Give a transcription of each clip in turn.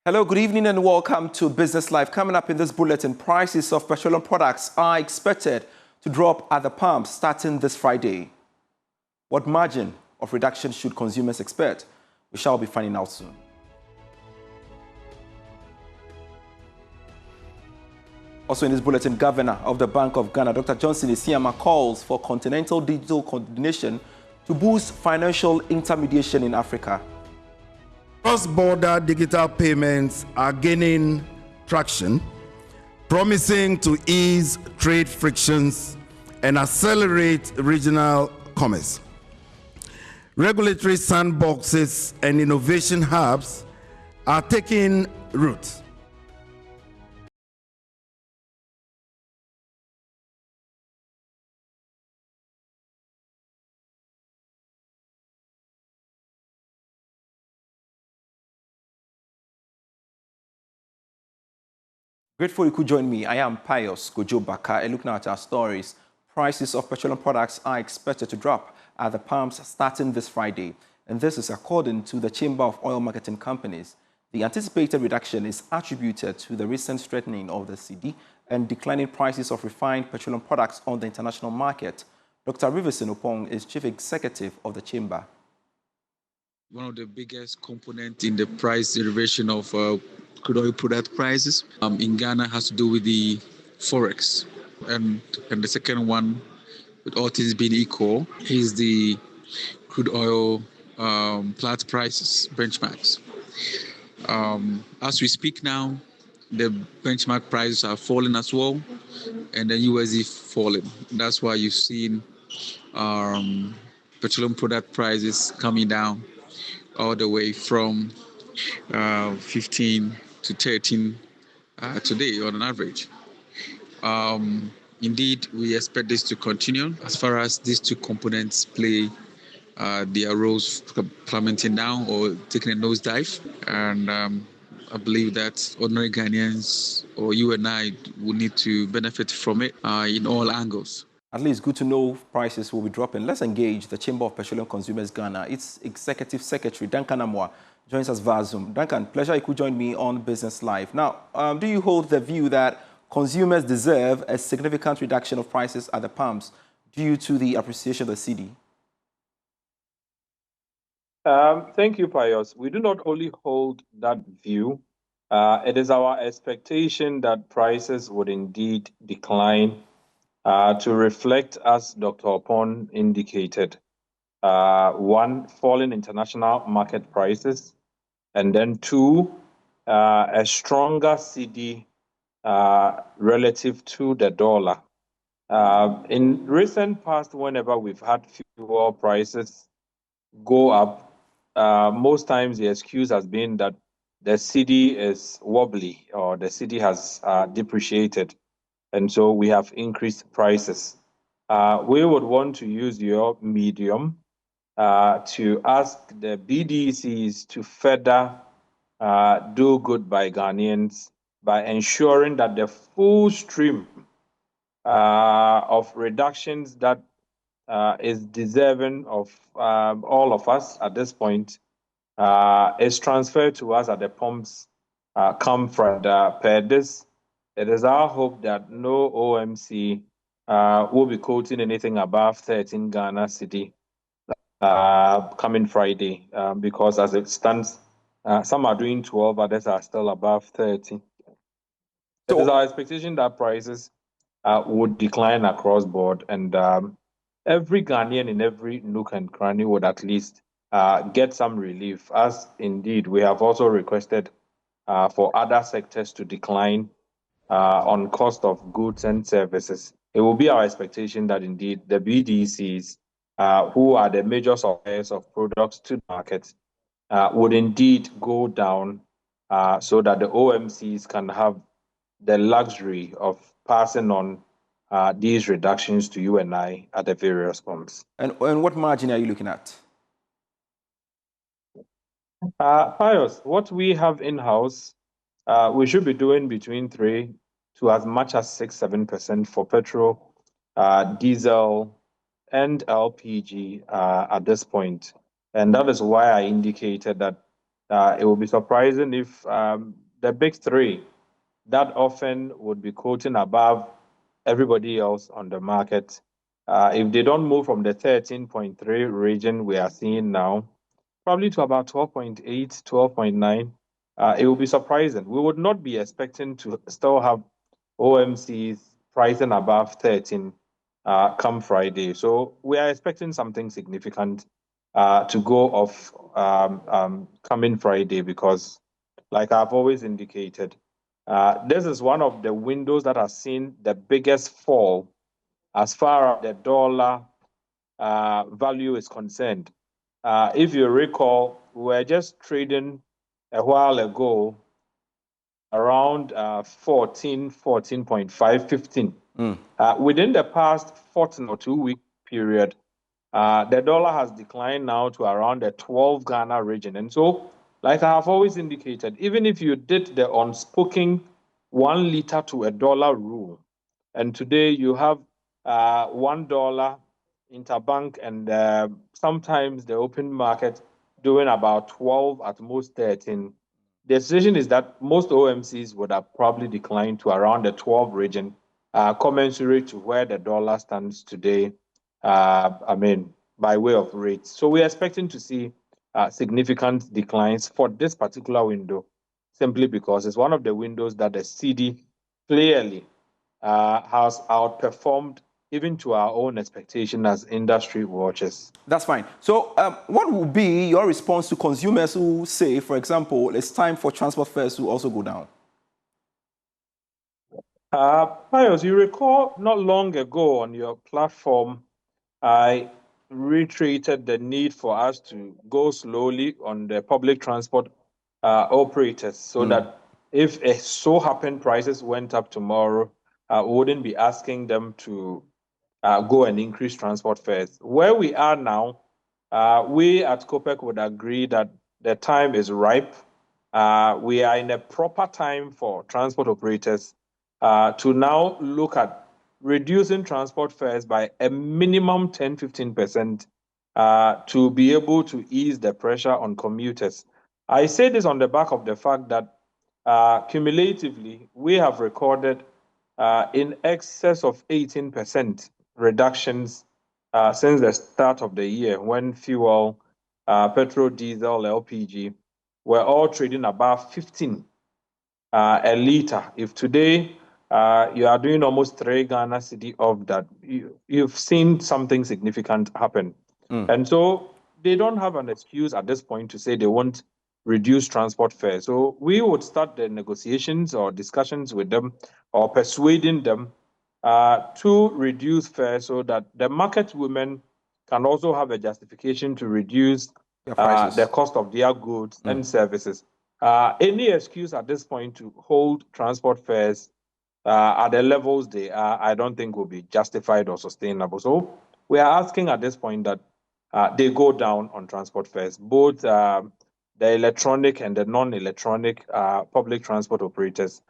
Hello, good evening and welcome to Business Live. Coming up in this bulletin, prices of petroleum products are expected to drop at the pump starting this Friday. What margin of reduction should consumers expect? We shall be finding out soon. Also in this bulletin, Governor of the Bank of Ghana, Dr. Johnson Isiama, calls for continental digital coordination to boost financial intermediation in Africa. Cross-border digital payments are gaining traction, promising to ease trade frictions and accelerate regional commerce. Regulatory sandboxes and innovation hubs are taking root. Grateful you could join me. I am Pius Gojo-Baka, and looking at our stories. Prices of petroleum products are expected to drop at the pumps starting this Friday. And this is according to the Chamber of Oil Marketing Companies. The anticipated reduction is attributed to the recent strengthening of the cedi and declining prices of refined petroleum products on the international market. Dr. Riverson Opong is Chief Executive of the Chamber. One of the biggest components in the price derivation of crude oil product prices in Ghana has to do with the forex, and the second one, with all things being equal, is the crude oil Platts prices benchmarks. As we speak now, the benchmark prices are falling as well, and the USD falling. That's why you've seen petroleum product prices coming down all the way from 15 to 13 today on an average. Indeed, we expect this to continue as far as these two components play their roles plummeting down or taking a nosedive. And I believe that ordinary Ghanaians or you and I will need to benefit from it in all angles. At least good to know prices will be dropping. Let's engage the Chamber of Petroleum Consumers Ghana. Its Executive Secretary, Duncan Amoah, joins us via Zoom. Duncan, pleasure you could join me on Business Live. Now, do you hold the view that consumers deserve a significant reduction of prices at the pumps due to the appreciation of the cedi? Thank you, Pius. We do not only hold that view. It is our expectation that prices would indeed decline to reflect, as Dr. Opon indicated, one, falling international market prices, and then two, a stronger cedi relative to the dollar. In recent past, whenever we've had fuel prices go up, most times the excuse has been that the cedi is wobbly or the cedi has depreciated. And so we have increased prices. We would want to use your medium to ask the BDCs to further do good by Ghanaians by ensuring that the full stream of reductions that is deserving of all of us at this point is transferred to us at the pumps come from per this. It is our hope that no OMC will be quoting anything above 13 Ghana cedi coming Friday, because as it stands, some are doing 12, others are still above 30. It is our expectation that prices would decline across board, and every Ghanaian in every nook and cranny would at least get some relief, as indeed we have also requested for other sectors to decline on cost of goods and services. It will be our expectation that indeed the BDCs, who are the major suppliers of products to the market, would indeed go down so that the OMCs can have the luxury of passing on these reductions to you and I at the various pumps. And what margin are you looking at? Pius, what we have in-house, we should be doing between 3 to as much as 6-7% for petrol, diesel, and LPG at this point. And that is why I indicated that it will be surprising if the big three that often would be quoting above everybody else on the market, if they don't move from the 13.3 region we are seeing now, probably to about 12.8, 12.9, it will be surprising. We would not be expecting to still have OMCs pricing above 13 come Friday. So we are expecting something significant to go off coming Friday because, like I've always indicated, this is one of the windows that has seen the biggest fall as far as the dollar value is concerned. If you recall, we were just trading a while ago around 14, 14.5, 15. Within the past 14 or 2 week period, the dollar has declined now to around the 12 Ghana region. And so, like I have always indicated, even if you did the unspoken 1 liter to a dollar rule, and today you have $1 interbank and sometimes the open market doing about 12, at most 13. The decision is that most OMCs would have probably declined to around the 12 region, commensurate to where the dollar stands today. By way of rates. So we're expecting to see significant declines for this particular window, simply because it's one of the windows that the CD clearly has outperformed even to our own expectation as industry watchers. That's fine. So what will be your response to consumers who say, for example, it's time for transport fares to also go down? Pius, you recall not long ago on your platform, I reiterated the need for us to go slowly on the public transport operators so that if it so happened prices went up tomorrow, we wouldn't be asking them to go and increase transport fares. Where we are now, we at COPEC would agree that the time is ripe. We are in a proper time for transport operators to now look at reducing transport fares by a minimum 10-15% to be able to ease the pressure on commuters. I say this on the back of the fact that cumulatively, we have recorded in excess of 18% reductions since the start of the year when fuel, petrol, diesel, LPG were all trading above 15 a liter. If today you are doing almost 3 Ghana cedi of that, you've seen something significant happen. And so they don't have an excuse at this point to say they won't reduce transport fares. So we would start the negotiations or discussions with them or persuading them to reduce fares so that the market women can also have a justification to reduce the cost of their goods and services. Any excuse at this point to hold transport fares at the levels they are, I don't think will be justified or sustainable. So we are asking at this point that they go down on transport fares, both the electronic and the non-electronic public transport operators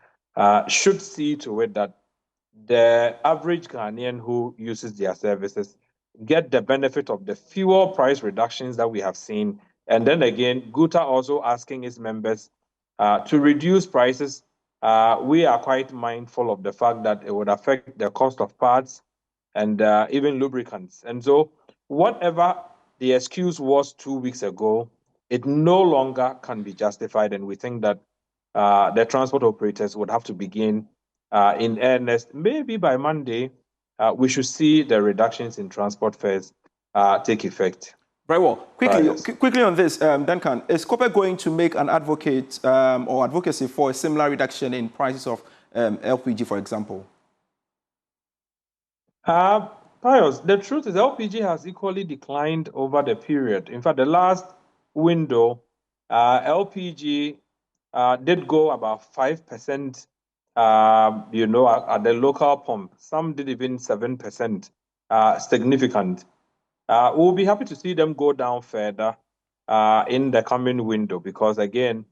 should see to it that the average Ghanaian who uses their services get the benefit of the fuel price reductions that we have seen. And then again, GUTA also asking its members to reduce prices. We are quite mindful of the fact that it would affect the cost of parts and even lubricants. And so whatever the excuse was 2 weeks ago, it no longer can be justified. And we think that the transport operators would have to begin in earnest. Maybe by Monday, we should see the reductions in transport fares take effect. Very well. Quickly on this, Duncan, is COPEC going to make an advocacy for a similar reduction in prices of LPG, for example? Pius, the truth is LPG has equally declined over the period. In fact, the last window, LPG did go about 5%, at the local pump. Some did even 7%, significant. We'll be happy to see them go down further in the coming window because, again,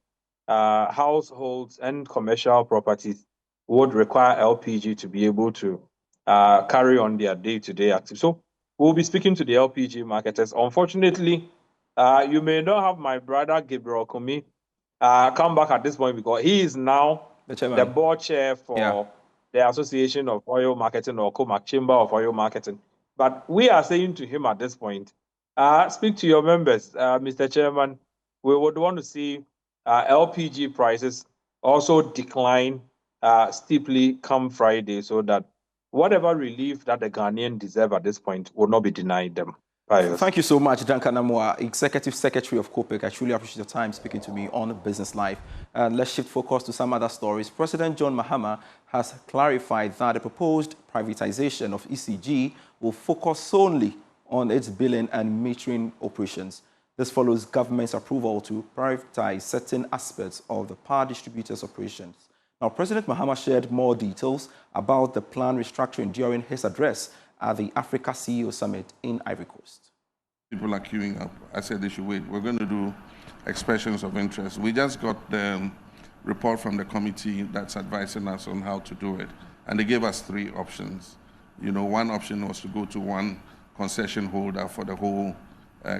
households and commercial properties would require LPG to be able to carry on their day-to-day activities. So we'll be speaking to the LPG marketers. Unfortunately, you may not have my brother Gabriel Kumi come back at this point because he is now the board chair for the Association of Oil Marketing or COMAC, Chamber of Oil Marketing. But we are saying to him at this point, speak to your members, Mr. Chairman. We would want to see LPG prices also decline steeply come Friday so that whatever relief that the Ghanaian deserve at this point will not be denied them. Thank you so much, Duncan Namwa, Executive Secretary of COPEC. I truly appreciate your time speaking to me on Business Live. Let's shift focus to some other stories. President John Mahama has clarified that the proposed privatization of ECG will focus solely on its billing and metering operations. This follows government's approval to privatize certain aspects of the power distributors' operations. Now, President Mahama shared more details about the planned restructuring during his address at the Africa CEO Summit in Ivory Coast. People are queuing up. I said they should wait. We're going to do expressions of interest. We just got the report from the committee that's advising us on how to do it. And they gave us 3 options. You know, one option was to go to one concession holder for the whole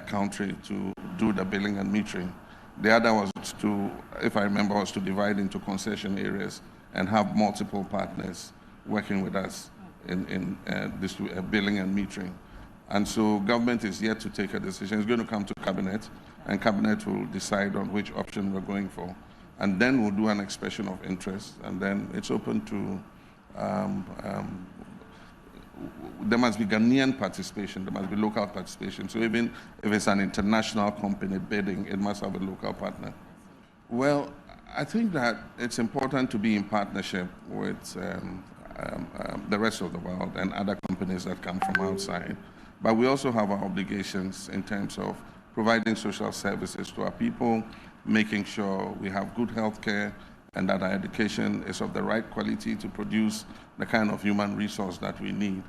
country to do the billing and metering. The other was to, if I remember, was to divide into concession areas and have multiple partners working with us in this billing and metering. And so government is yet to take a decision. It's going to come to cabinet, and cabinet will decide on which option we're going for. And then we'll do an expression of interest, and then it's open to, there must be Ghanaian participation, there must be local participation. So even if it's an international company bidding, it must have a local partner. Well, I think that it's important to be in partnership with the rest of the world and other companies that come from outside. But we also have our obligations in terms of providing social services to our people, making sure we have good health care and that our education is of the right quality to produce the kind of human resource that we need.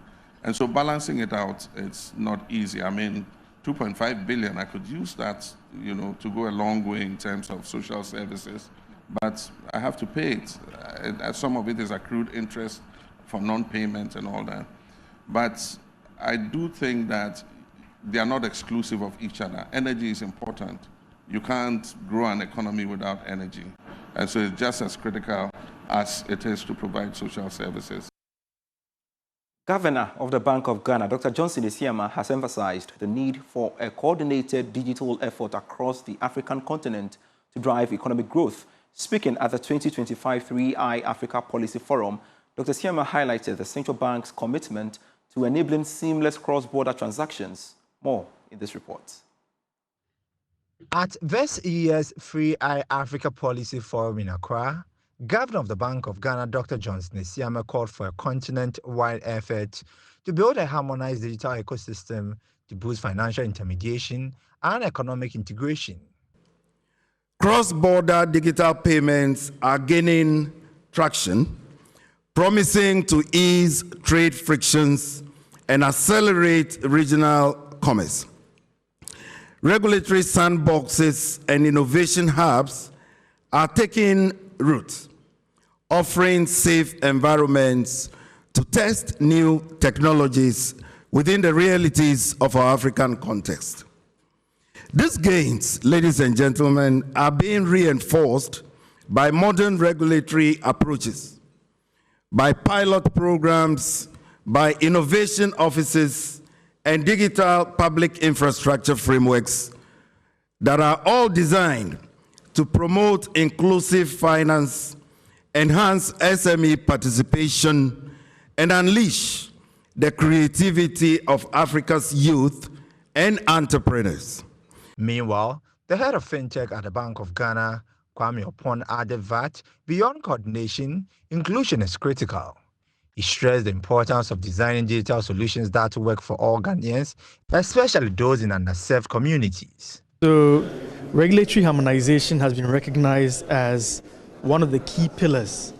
And so balancing it out, it's not easy. I mean, 2.5 billion, I could use that, you know, to go a long way in terms of social services, but I have to pay it. Some of it is accrued interest for non-payment and all that. But I do think that they are not exclusive of each other. Energy is important. You can't grow an economy without energy. And so it's just as critical as it is to provide social services. Governor of the Bank of Ghana, Dr. Johnson Esiama, has emphasized the need for a coordinated digital effort across the African continent to drive economic growth. Speaking at the 2025 3i Africa Policy Forum, Dr. Esiama highlighted the central bank's commitment to enabling seamless cross-border transactions. More in this report. At this year's 3i Africa Policy Forum in Accra, Governor of the Bank of Ghana, Dr. Johnson Esiama, called for a continent-wide effort to build a harmonized digital ecosystem to boost financial intermediation and economic integration. Cross-border digital payments are gaining traction, promising to ease trade frictions and accelerate regional commerce. Regulatory sandboxes and innovation hubs are taking root, offering safe environments to test new technologies within the realities of our African context. These gains, ladies and gentlemen, are being reinforced by modern regulatory approaches, by pilot programs, by innovation offices, and digital public infrastructure frameworks that are all designed to promote inclusive finance, enhance SME participation, and unleash the creativity of Africa's youth and entrepreneurs. Meanwhile, the head of FinTech at the Bank of Ghana, Kwame Opon, added that beyond coordination, inclusion is critical. He stressed the importance of designing digital solutions that work for all Ghanaians, especially those in underserved communities. So, regulatory harmonization has been recognized as one of the key pillars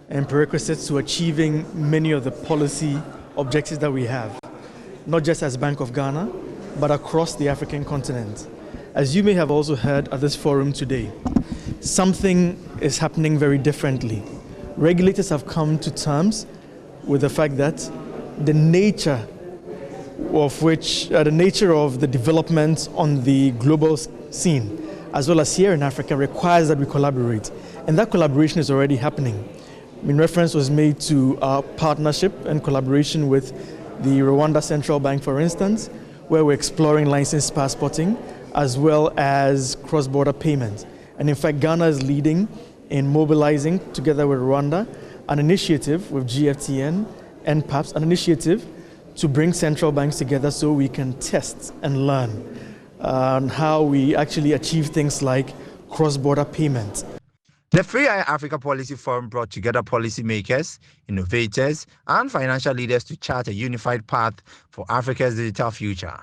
and prerequisites to achieving many of the policy objectives that we have, not just as Bank of Ghana, but across the African continent. As you may have also heard at this forum today, something is happening very differently. Regulators have come to terms with the fact that the nature of the development on the global scene as well as here in Africa, requires that we collaborate. And that collaboration is already happening. I mean, reference was made to our partnership and collaboration with the Rwanda Central Bank, for instance, where we're exploring licensed passporting as well as cross-border payments. And in fact, Ghana is leading in mobilizing, together with Rwanda, an initiative with GFTN and PAPS, an initiative to bring central banks together so we can test and learn on how we actually achieve things like cross-border payments. The Free Eye Africa Policy Forum brought together policymakers, innovators, and financial leaders to chart a unified path for Africa's digital future.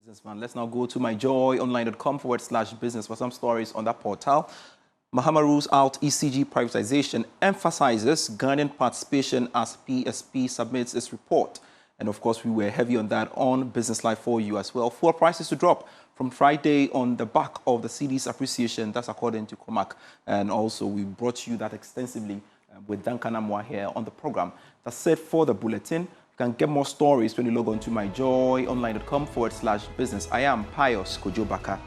Businessman. Let's now go to myjoyonline.com/business for some stories on that portal. Mahama rules out ECG privatization, emphasizes Ghanaian participation as PSP submits its report. And of course, we were heavy on that on Business Live for you as well. Fuel prices to drop from Friday on the back of the cedi's appreciation. That's according to Comac. And also, we brought you that extensively with Duncan Amwa here on the program. That's it for the bulletin. You can get more stories when you log on to myjoyonline.com/business. I am Pius Kojo Baka.